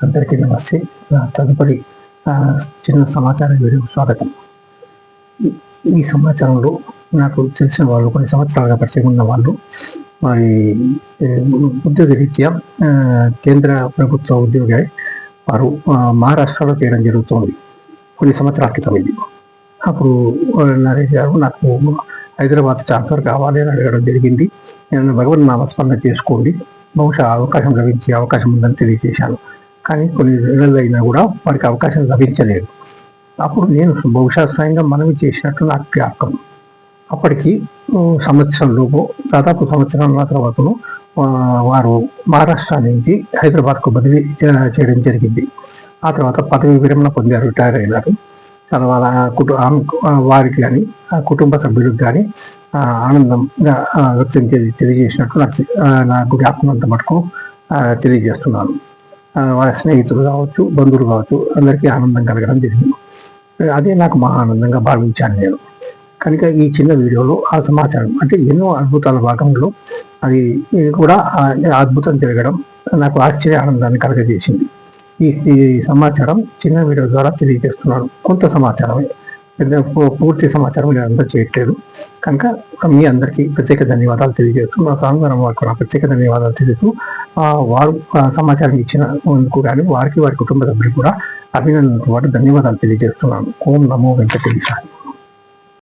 అందరికీ నమస్తే. తదుపరి చిన్న సమాచార వీడియో స్వాగతం. ఈ సమాచారంలో నాకు తెలిసిన వాళ్ళు, కొన్ని సంవత్సరాలుగా పరిచయం ఉన్న వాళ్ళు, మరి ఉద్యోగ రీత్యా కేంద్ర ప్రభుత్వ ఉద్యోగి వారు మహారాష్ట్రలో చేయడం జరుగుతుంది. కొన్ని సంవత్సరాల క్రితం ఇది. అప్పుడు నరేష్ గారు నాకు హైదరాబాద్ ట్రాన్స్ఫర్ కావాలి అని అడగడం జరిగింది. నేను భగవన్ నామస్మరణ చేసుకోండి, బహుశా అవకాశం లభించే అవకాశం ఉందని తెలియజేశాను. కానీ కొన్ని నెలలు అయినా కూడా వారికి అవకాశం లభించలేదు. అప్పుడు నేను బహుశా స్వయంగా మనవి చేసినట్టు నాకు జ్ఞాపకం. అప్పటికి సంవత్సరంలోపు, దాదాపు సంవత్సరం తర్వాతను వారు మహారాష్ట్ర నుంచి హైదరాబాద్కు బదిలీ చేయడం జరిగింది. ఆ తర్వాత పదవి విరమణ పొందారు, రిటైర్ అయినారు. తర్వాత వారికి కానీ కుటుంబ సభ్యులకు కానీ ఆనందంగా వ్యక్తం తెలియజేసినట్టు నాకు జ్ఞాపకం అంత మటుకు తెలియజేస్తున్నాను. వారి స్నేహితులు కావచ్చు, బంధువులు కావచ్చు, అందరికీ ఆనందం కలగడం జరిగింది. అదే నాకు మహా ఆనందంగా భావించాను నేను. కనుక ఈ చిన్న వీడియోలో ఆ సమాచారం, అంటే ఎన్నో అద్భుతాల భాగంలో అది కూడా అద్భుతం జరగడం నాకు ఆశ్చర్య ఆనందాన్ని కలగజేసింది. ఈ సమాచారం చిన్న వీడియో ద్వారా తెలియజేస్తున్నాను. కొంత సమాచారమే, పూర్తి సమాచారం నేను అందరూ చేయట్లేదు. కనుక మీ అందరికీ ప్రత్యేక ధన్యవాదాలు తెలియజేస్తూ, మా సాంగరం వారికి నా ప్రత్యేక ధన్యవాదాలు తెలుస్తూ, వారు సమాచారం ఇచ్చినందుకు కానీ వారికి, వారి కుటుంబ సభ్యులు కూడా అభినందనతో పాటు ధన్యవాదాలు తెలియజేస్తున్నాను. ఓం నమో వెంకటేశాయ.